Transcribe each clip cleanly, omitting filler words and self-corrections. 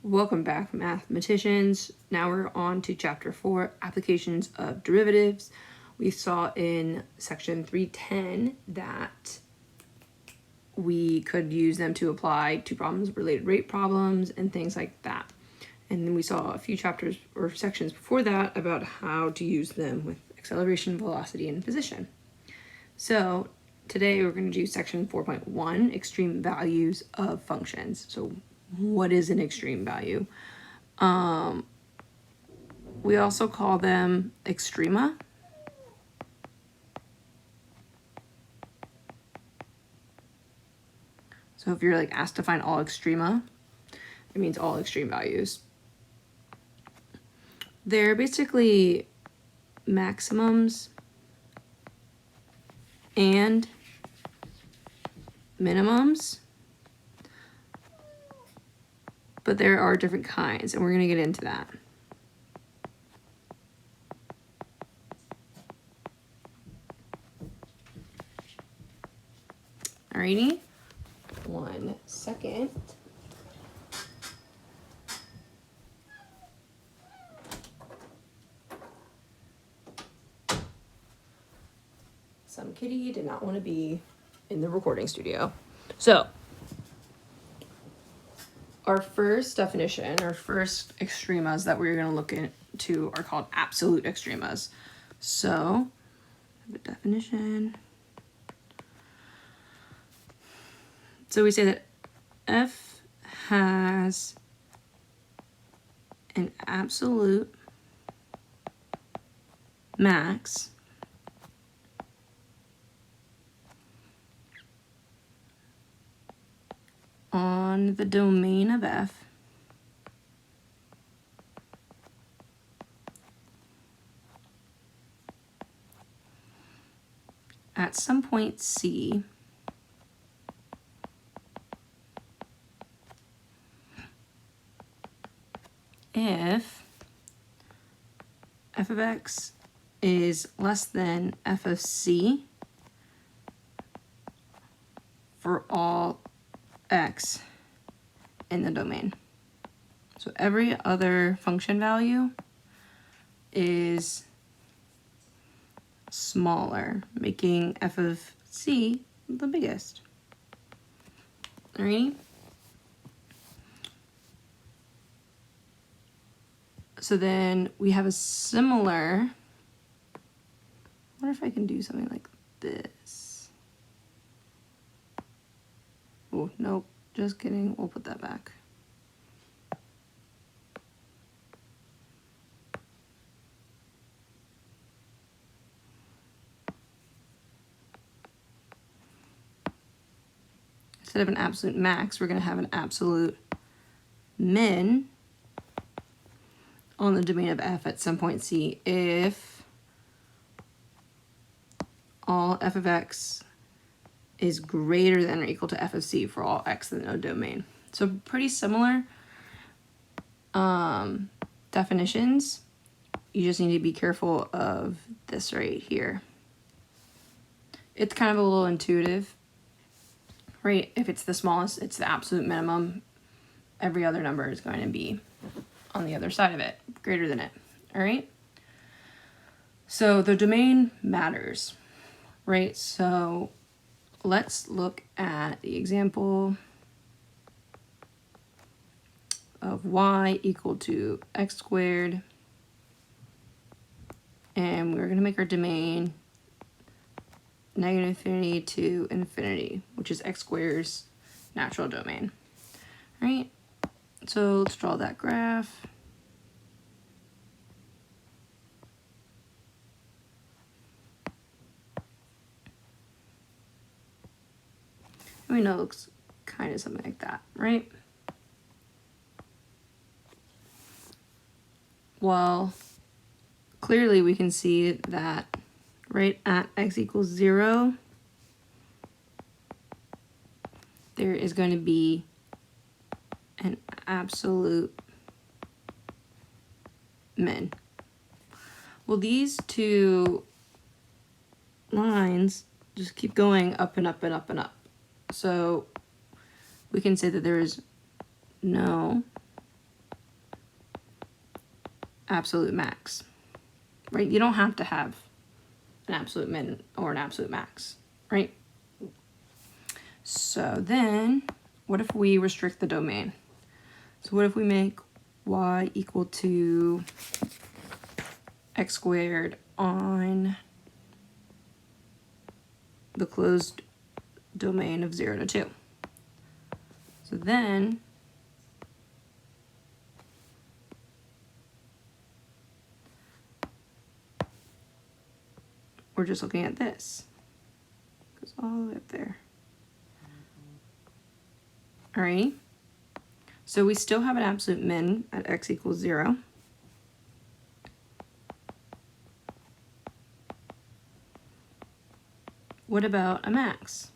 Welcome back, mathematicians. Now we're on to chapter 4, applications of derivatives. We saw in section 310 that we could use them to apply to problems, related rate problems, and things like that. And then we saw a few chapters or sections before that about how to use them with acceleration, velocity, and position. So today we're going to do section 4.1, extreme values of functions. So what is an extreme value? We also call them extrema. So if you're like asked to find all extrema, it means all extreme values. They're basically maximums and minimums, but there are different kinds, and we're going to get into that. Alrighty, 1 second. Some kitty did not want to be in the recording studio. So, our first definition, our first extremas that we're going to look into are called absolute extremas. So, the definition. So we say that f has an absolute max on the domain of f at some point c if f of x is less than f of c for all x in the domain. So every other function value is smaller, making f of c the biggest. Alright? So then we have a similar, I wonder if I can do something like this. Oh, nope, just kidding, we'll put that back. Instead of an absolute max, we're going to have an absolute min on the domain of f at some point c if all f of x is greater than or equal to f of c for all x in the domain. So pretty similar definitions. You just need to be careful of this right here. It's kind of a little intuitive, right? If it's the smallest, it's the absolute minimum. Every other number is going to be on the other side of it, greater than it, all right? So the domain matters, right? So let's look at the example of y equal to x squared, and we're going to make our domain negative infinity to infinity, which is x squared's natural domain, right? So let's draw that graph. And we know it looks kind of something like that, right? Well, clearly we can see that right at x equals 0, there is going to be an absolute min. Well, these two lines just keep going up and up and up and up. So we can say that there is no absolute max, right? You don't have to have an absolute min or an absolute max, right? So then what if we restrict the domain? So what if we make y equal to x squared on the closed domain of 0 to 2? So then we're just looking at this. It goes all the way up there. Alrighty. So we still have an absolute min at x equals 0. What about a max?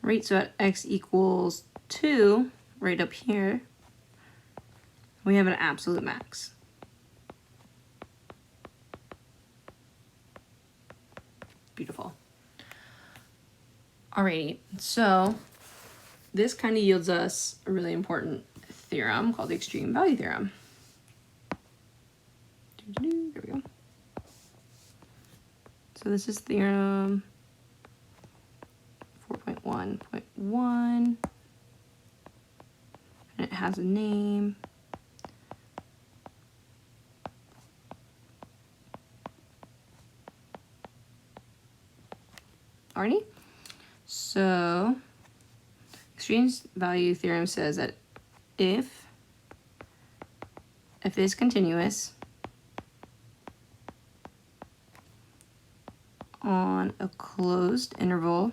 Right, so at x equals 2, right up here, we have an absolute max. Beautiful. Alrighty, so this kind of yields us a really important theorem called the extreme value theorem. There we go. So this is theorem 4.1.1, and it has a name. Alrighty, so extreme value theorem says that if f is continuous on a closed interval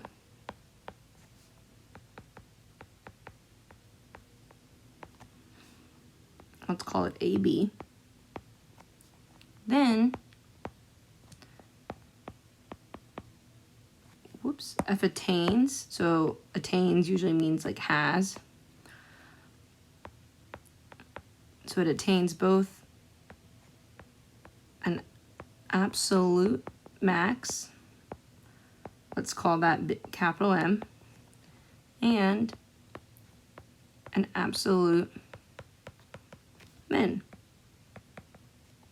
let's call it AB, then f attains, so attains usually means like has, so it attains both an absolute max, let's call that capital M, and an absolute min.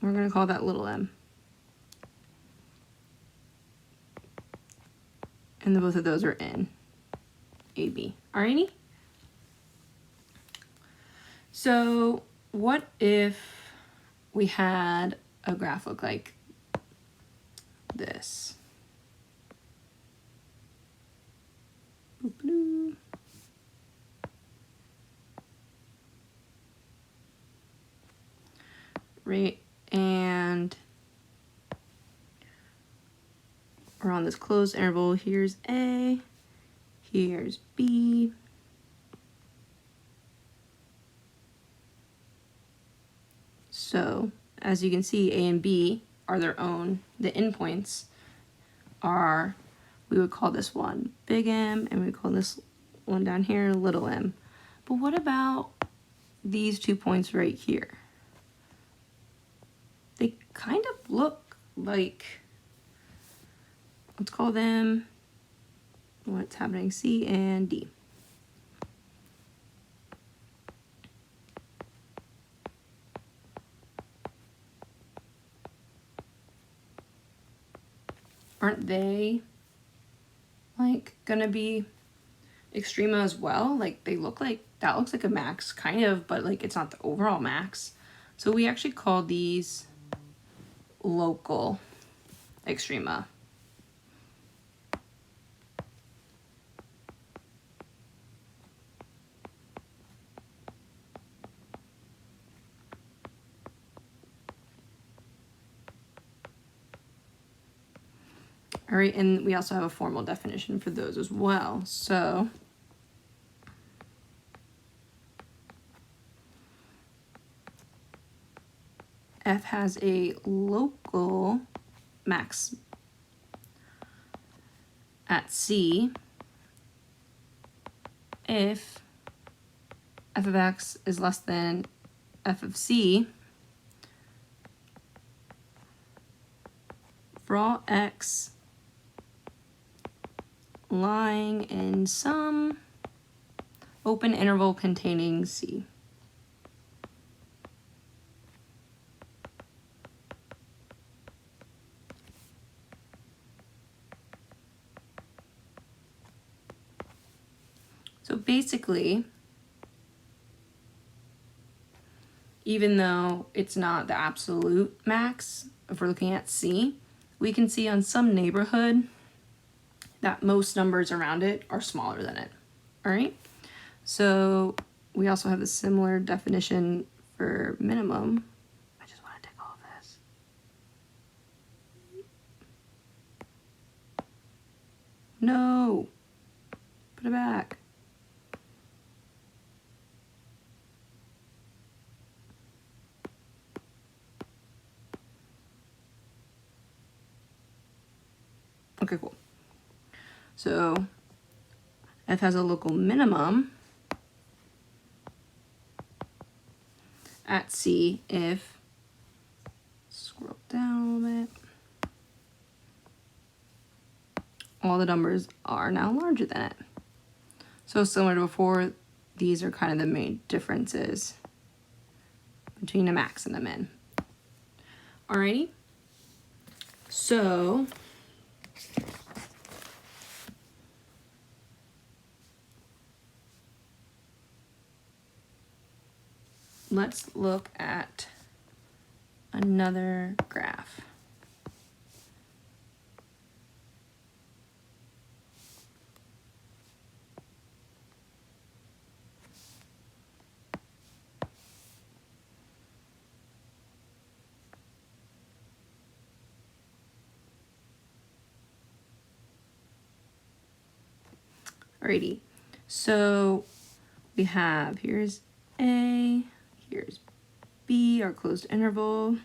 We're going to call that little m. And both of those are in AB. Alrighty? So what if we had a graph look like this? Boop-a-doo. Right, and we're on this closed interval. Here's A, here's B, so as you can see, A and B are their own, the endpoints are, we would call this one big M, and we would call this one down here little m. But what about these 2 points right here? They kind of look like, let's call them, what's happening, C and D. Aren't they like gonna be extrema as well? Like they look like, that looks like a max kind of, but like it's not the overall max. So we actually call these local extrema. All right, and we also have a formal definition for those as well. So f has a local max at C if f of x is less than f of C for all x lying in some open interval containing C. So basically, even though it's not the absolute max, if we're looking at C, we can see on some neighborhood that most numbers around it are smaller than it. All right? So we also have a similar definition for minimum. I just want to take all of this. No. Put it back. Okay, cool. So F has a local minimum at C if, scroll down a little bit, all the numbers are now larger than it. So similar to before, these are kind of the main differences between the max and the min. Alrighty, so let's look at another graph. Alrighty, so we have, here's A, here's B, our closed interval.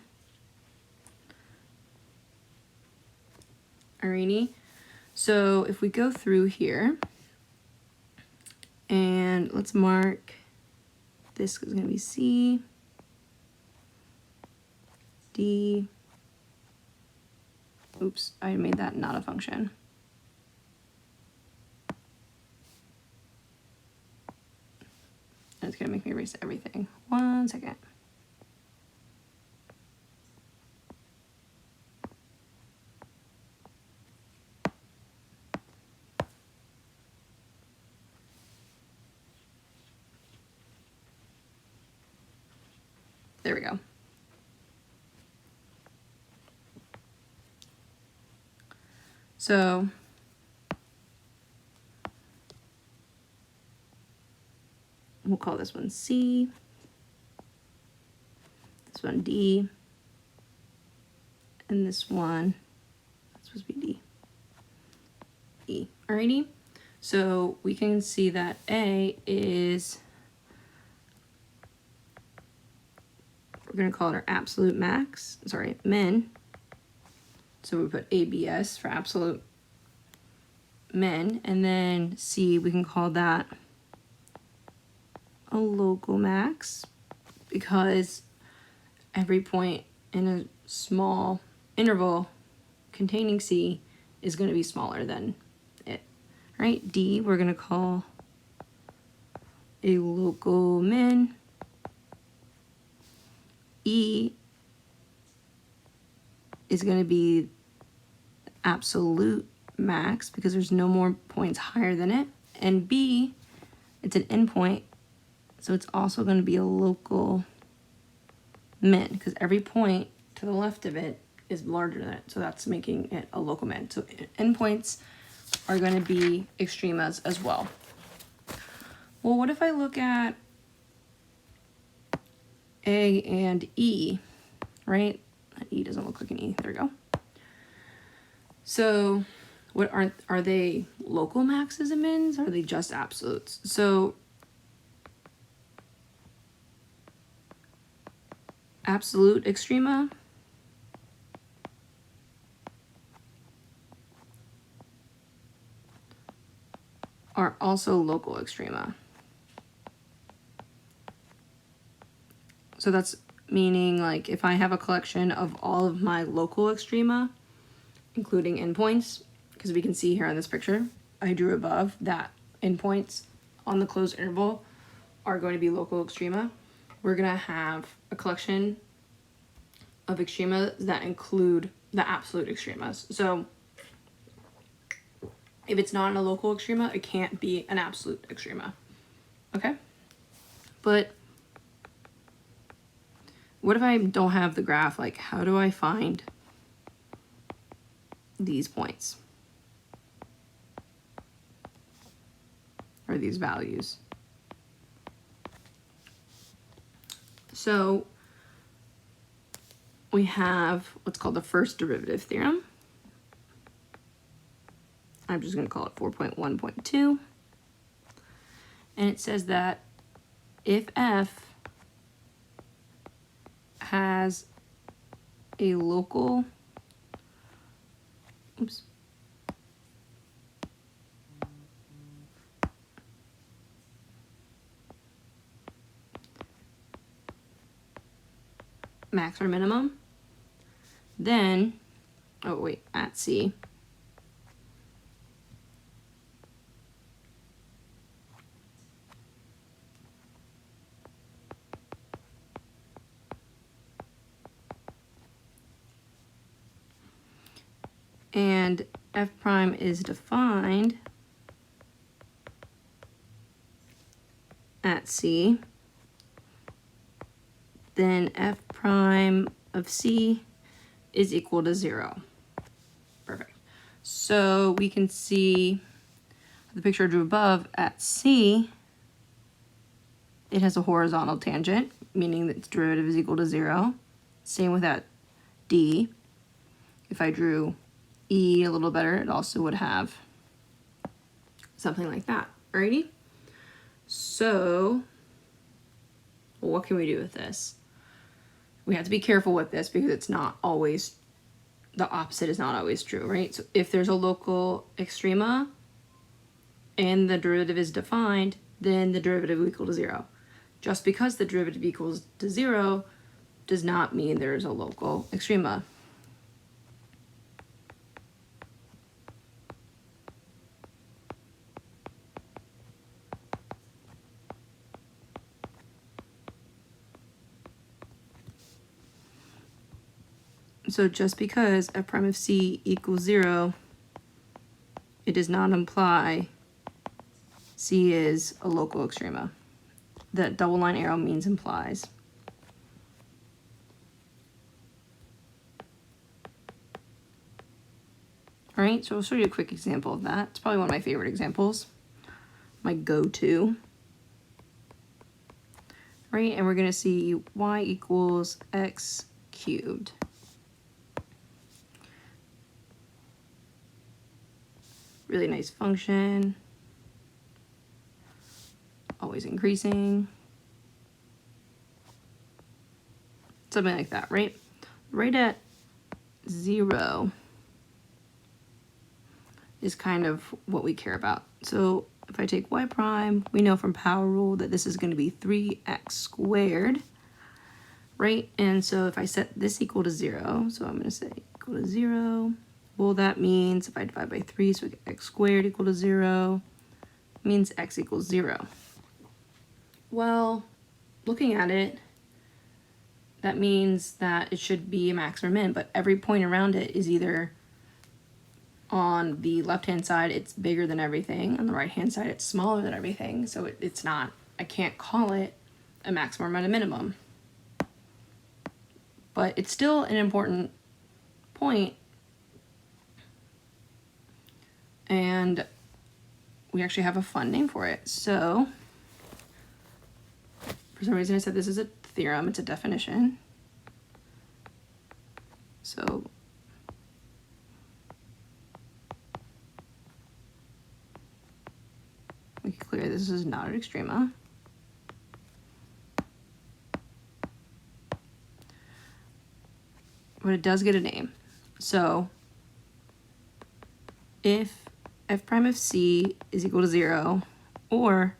Alrighty, so if we go through here, and let's mark, this is gonna be C, D, oops, I made that not a function. It's gonna make me erase everything. 1 second. There we go. So we'll call this one C, this one D, and this one, that's supposed to be D, E. Alrighty, so we can see that A is, we're gonna call it our absolute max, sorry, min. So we put ABS for absolute min, and then C, we can call that a local max because every point in a small interval containing C is going to be smaller than it. All right, D, we're going to call a local min. E is going to be absolute max because there's no more points higher than it. And B, it's an endpoint, so it's also going to be a local min because every point to the left of it is larger than it, so that's making it a local min. So endpoints are going to be extremas as well. Well, what if I look at A and E, right? E doesn't look like an E. There we go. So what are they local maxes and mins? Or are they just absolutes? So absolute extrema are also local extrema. So that's meaning like if I have a collection of all of my local extrema, including endpoints, because we can see here on this picture, I drew above that endpoints on the closed interval are going to be local extrema. We're going to have a collection of extremas that include the absolute extremas. So if it's not in a local extrema, it can't be an absolute extrema. Okay? But what if I don't have the graph? Like, how do I find these points? Or these values? So we have what's called the first derivative theorem. I'm just going to call it 4.1.2. And it says that if f has a local, max or minimum, then, at C, and f prime is defined at C, then f prime of C is equal to 0. Perfect. So we can see the picture I drew above at C, it has a horizontal tangent, meaning that its derivative is equal to 0. Same with at D. If I drew E a little better, it also would have something like that. Alrighty? So, what can we do with this? We have to be careful with this because it's not always, the opposite is not always true, right? So if there's a local extrema and the derivative is defined, then the derivative will equal to 0. Just because the derivative equals to 0 does not mean there's a local extrema. So just because f prime of C equals 0, it does not imply C is a local extrema. That double line arrow means implies. All right, so I'll show you a quick example of that. It's probably one of my favorite examples, my go-to. Right, and we're gonna see y equals x cubed. Really nice function. Always increasing. Something like that, right? Right at 0 is kind of what we care about. So if I take y prime, we know from power rule that this is going to be 3x squared, right? And so if I set this equal to 0, so I'm going to say equal to 0, well, that means if I divide by 3, so we get x squared equal to 0, means x equals 0. Well, looking at it, that means that it should be a max or min, but every point around it is either on the left-hand side, it's bigger than everything. On the right-hand side, it's smaller than everything. So it's not, I can't call it a maximum and a minimum. But it's still an important point. And we actually have a fun name for it. So for some reason I said this is a theorem, it's a definition. So make it clear this is not an extrema. But it does get a name. So if f prime of C is equal to 0, or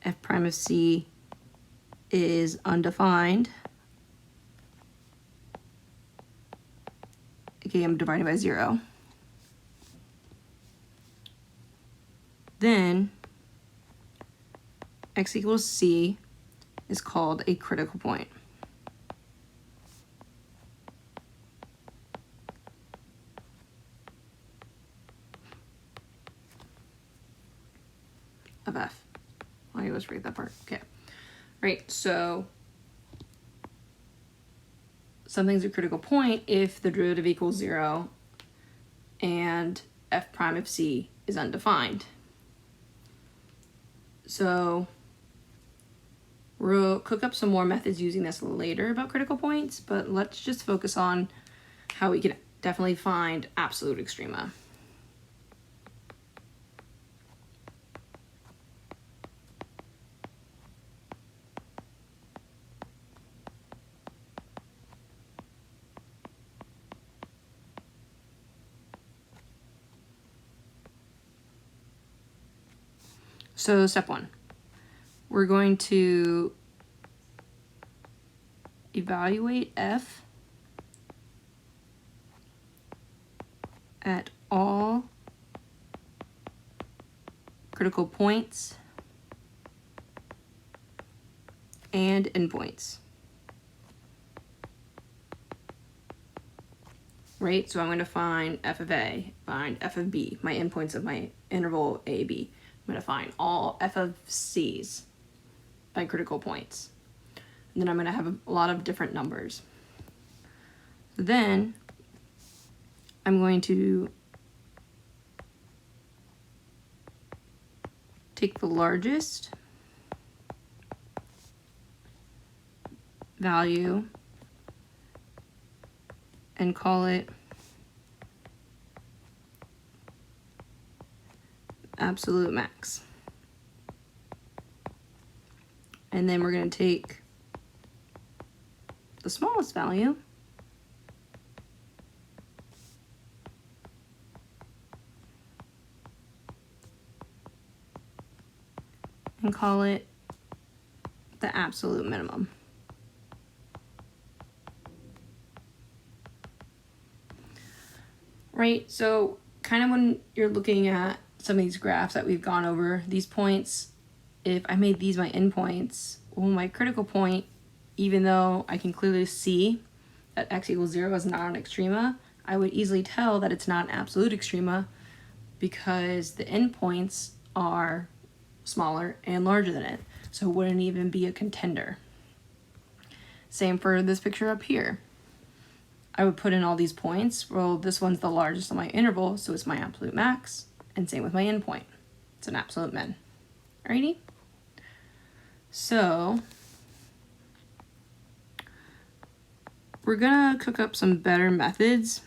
f prime of C is undefined, okay, I'm dividing by 0, then x equals c is called a critical point. Of f. I always forget that part. Okay. Right, so something's a critical point if the derivative equals 0 and f prime of c is undefined. So we'll cook up some more methods using this later about critical points, but let's just focus on how we can definitely find absolute extrema. So step 1, we're going to evaluate f at all critical points and endpoints. Right, so I'm going to find f of a, find f of b, my endpoints of my interval a, b. I'm going to find all f of c's by critical points. And then I'm going to have a lot of different numbers. Then I'm going to take the largest value and call it absolute max. And then we're going to take the smallest value and call it the absolute minimum. Right, so kind of when you're looking at some of these graphs that we've gone over, these points, if I made these my endpoints, well, my critical point, even though I can clearly see that x equals 0 is not an extrema, I would easily tell that it's not an absolute extrema because the endpoints are smaller and larger than it, so it wouldn't even be a contender. Same for this picture up here. I would put in all these points. Well, this one's the largest on my interval, so it's my absolute max, and same with my endpoint. It's an absolute min. Alrighty? So we're gonna cook up some better methods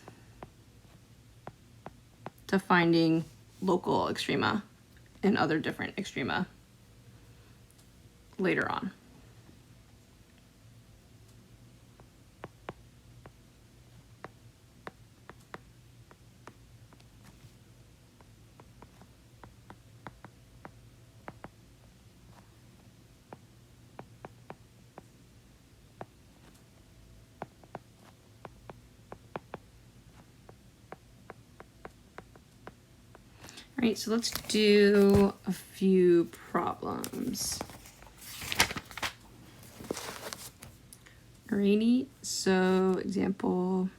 to finding local extrema and other different extrema later on. All right, so let's do a few problems. Alrighty, so example,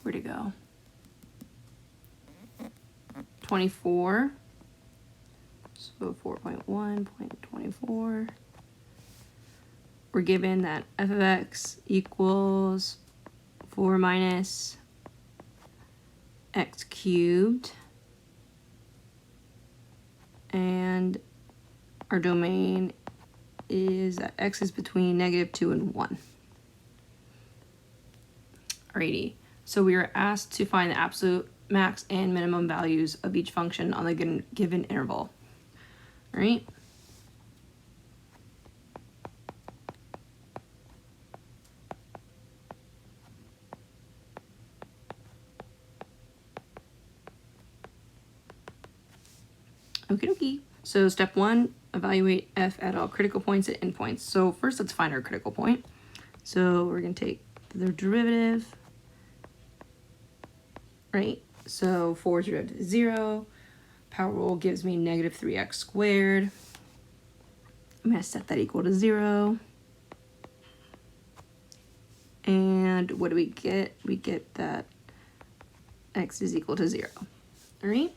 where'd it go? 24, so 4.1.24. We're given that f of x equals 4 minus x cubed, and our domain is that x is between -2 and 1. Alrighty, so we are asked to find the absolute max and minimum values of each function on the given interval. Alright? Okie dokie. So step 1, evaluate f at all critical points at endpoints. So first let's find our critical point. So we're going to take the derivative, right? So 4's derivative is 0, power rule gives me negative 3x squared. I'm going to set that equal to 0. And what do we get? We get that x is equal to 0. All right?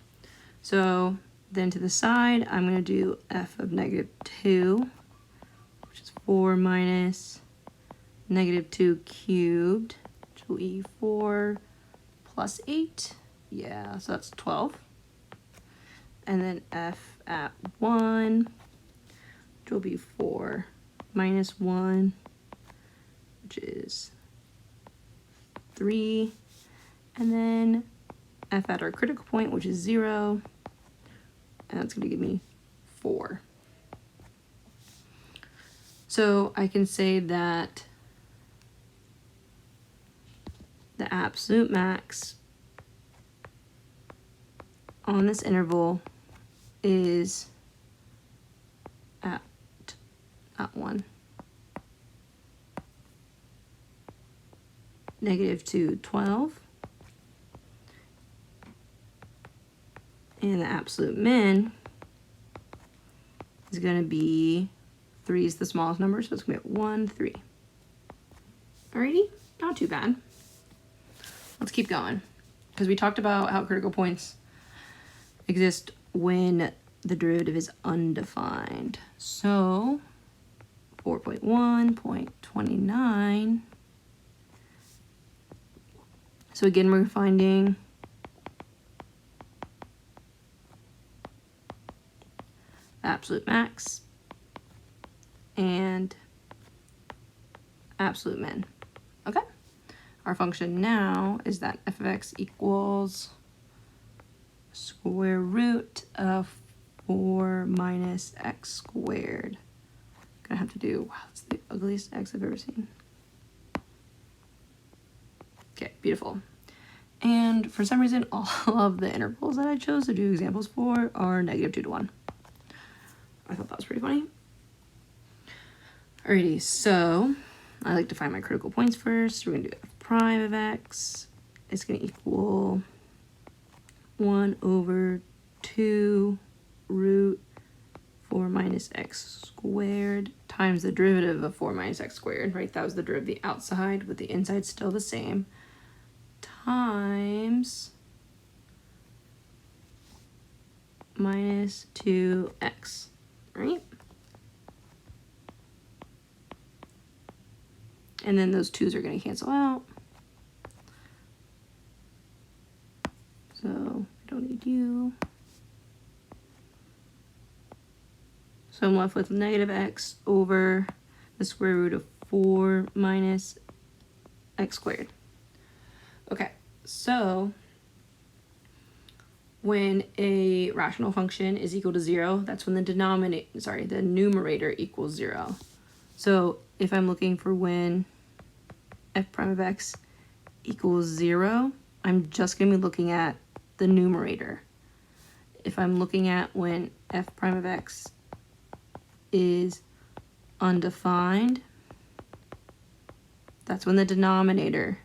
So then to the side, I'm going to do f of negative 2, which is 4 minus negative 2 cubed, which will be 4 plus 8. Yeah, so that's 12. And then f at 1, which will be 4 minus 1, which is 3. And then f at our critical point, which is 0. And that's going to give me 4. So I can say that the absolute max on this interval is at 1. Negative 2, 12. And the absolute min is going to be 3 is the smallest number, so it's going to be 1, 3. Alrighty, not too bad. Let's keep going, because we talked about how critical points exist when the derivative is undefined. So 4.1.29. So again, we're finding absolute max and absolute min. Okay? Our function now is that f of x equals square root of 4 minus x squared. I'm gonna have to do, wow, that's the ugliest x I've ever seen. Okay, beautiful. And for some reason, all of the intervals that I chose to do examples for are negative 2 to 1. I thought that was pretty funny. Alrighty, so I like to find my critical points first. We're gonna do f prime of x. It's gonna equal 1 over 2 root 4 minus x squared times the derivative of 4 minus x squared, right? That was the derivative of the outside, with the inside still the same, times minus 2x, right? And then those 2's are going to cancel out. So I don't need you. So I'm left with negative x over the square root of 4 minus x squared. Okay, so when a rational function is equal to 0, that's when the numerator equals 0. So if I'm looking for when f prime of x equals 0, I'm just going to be looking at the numerator. If I'm looking at when f prime of x is undefined, that's when the denominator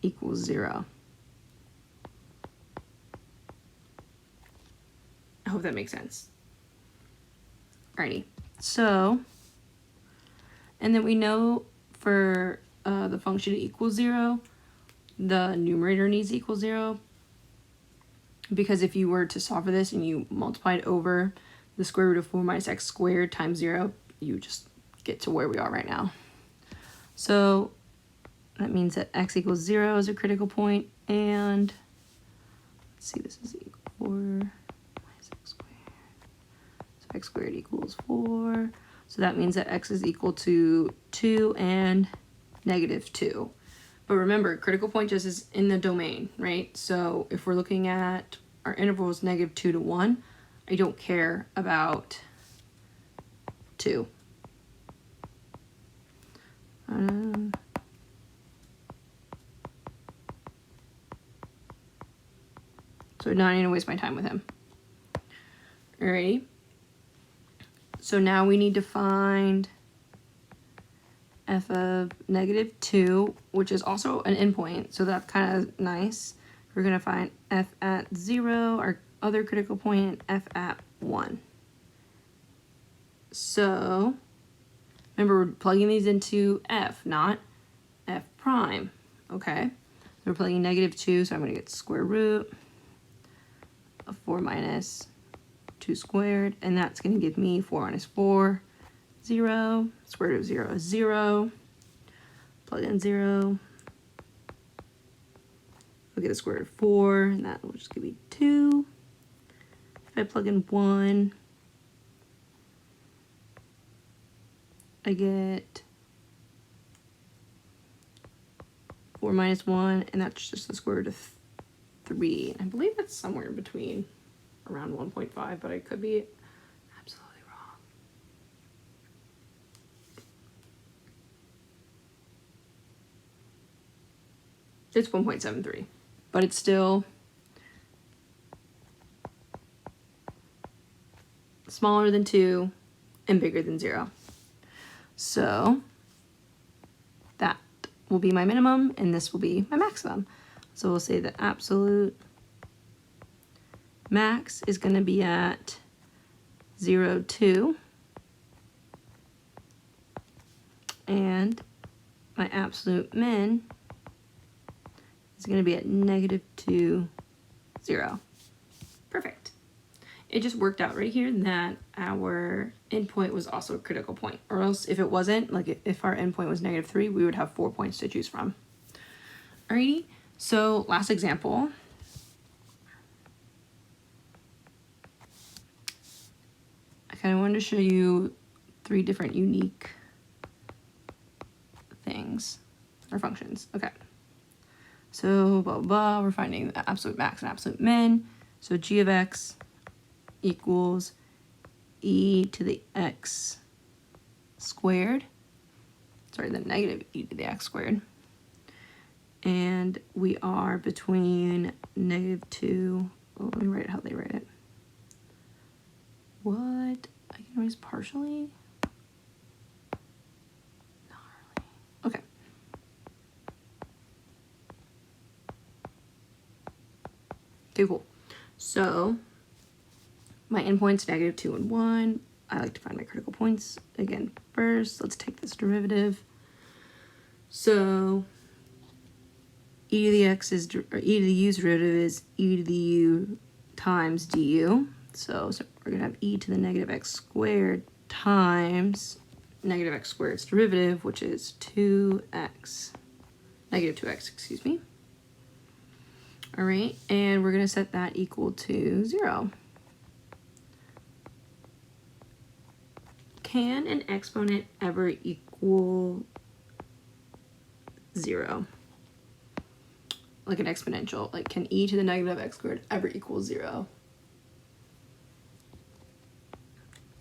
equals 0. I hope that makes sense. Alrighty, so, and then we know for the function to equal 0, the numerator needs to equal 0, because if you were to solve for this and you multiplied over the square root of 4 minus x squared times 0, you just get to where we are right now. So that means that x equals 0 is a critical point, and let's see, this is equal 4 minus x squared. So x squared equals 4. So that means that x is equal to 2 and negative 2. But remember, critical point just is in the domain, right? So if we're looking at our intervals negative 2 to 1, I don't care about 2. So not going to waste my time with him. Alrighty. So now we need to find f of negative 2, which is also an endpoint, so that's kind of nice. We're going to find f at 0. Our other critical point, f at 1. So remember, we're plugging these into f, not f prime. Okay, so we're plugging -2, so I'm going to get square root of 4 minus 2 squared, and that's going to give me 4 minus 4, 0. Square root of 0 is 0. Plug in 0. I'll get the square root of 4, and that will just give me 2. If I plug in 1, I get 4 minus 1, and that's just the square root of 3. I believe that's somewhere in between, around 1.5, but I could be absolutely wrong. It's 1.73, but it's still smaller than 2 and bigger than 0. So that will be my minimum, and this will be my maximum. So we'll say the absolute max is going to be at 0, 2, and my absolute min is going to be at -2, 0. Perfect. It just worked out right here that our endpoint was also a critical point, or else if it wasn't, like if our endpoint was -3, we would have 4 points to choose from. Alrighty, so last example. I kind of wanted to show you 3 different unique things or functions. Okay, so blah, blah, blah, we're finding the absolute max and absolute min. So g of x equals e to the x squared. Sorry, the negative e to the x squared. And we are between -2. Oh, let me write it how they write it. What? I can erase partially? Not really. Okay. Okay, cool. So my endpoints -2 and 1. I like to find my critical points again first. Let's take this derivative. So e to the x is, or e to the u's derivative is e to the u times du. So we're gonna have e to the negative x squared times negative x squared's derivative, which is 2x, -2x, excuse me. All right, and we're gonna set that equal to 0. Can an exponent ever equal 0? Like an exponential, like can e to the negative x squared ever equal 0?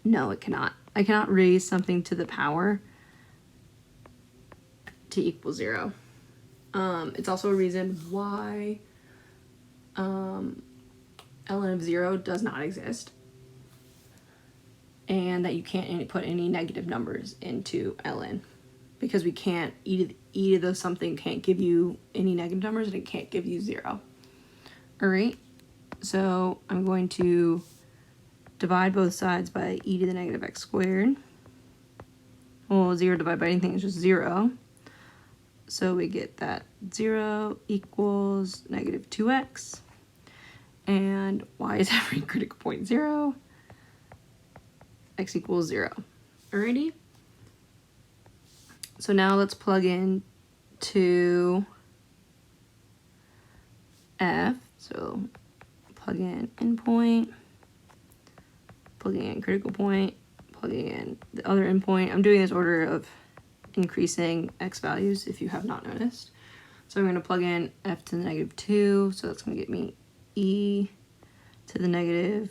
No, it cannot. I cannot raise something to the power to equal 0. It's also a reason why ln of 0 does not exist, and that you can't put any negative numbers into ln, because we can't, e to the something can't give you any negative numbers, and it can't give you 0. All right, so I'm going to divide both sides by e to the negative x squared. Well, 0 divided by anything is just 0. So we get that 0 equals -2x. And why is every critical point 0? X equals 0. Alrighty. So now let's plug in to f. So plug in endpoint, plugging in critical point, plugging in the other endpoint. I'm doing this order of increasing x values if you have not noticed. So I'm going to plug in f to the -2, so that's going to get me e to the -2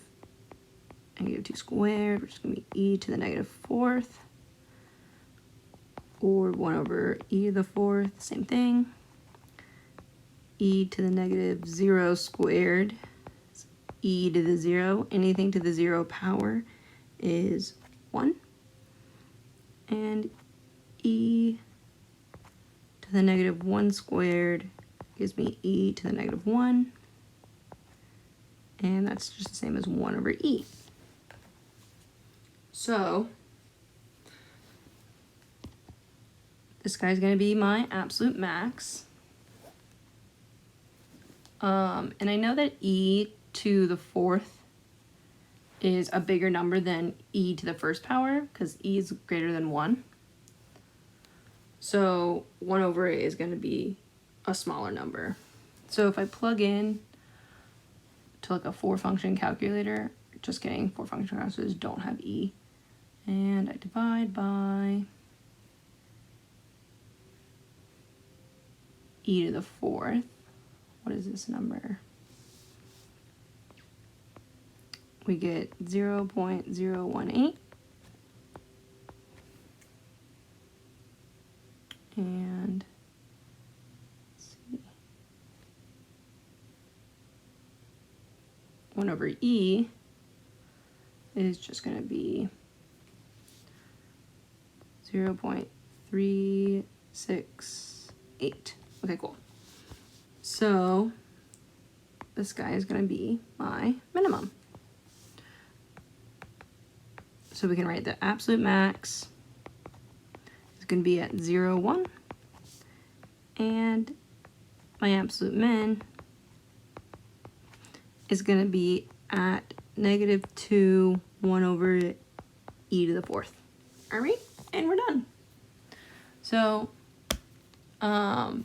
squared, which is going to be e to the -4th, or 1 over e to the 4th, same thing. E to the -0 squared, e to the 0, anything to the 0 power is 1. And e to the -1 squared gives me e to the -1. And that's just the same as 1 over e. So this guy's going to be my absolute max. And I know that e to the 4th is a bigger number than e to the 1st power, because e is greater than 1. So 1 over it is going to be a smaller number. So if I plug in to like a 4-function calculator, just kidding, 4-function calculators don't have e, and I divide by e to the 4th. What is this number? We get 0.018. And let's see. 1 over e is just going to be 0.368. Okay, cool. So this guy is going to be my minimum. So we can write the absolute max is going to be at 0, 1. And my absolute min is going to be at -2, 1 over e to the 4th. All right, and we're done. So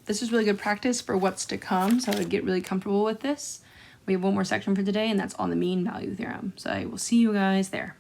this is really good practice for what's to come, so I would get really comfortable with this. We have one more section for today, and that's on the mean value theorem. So I will see you guys there.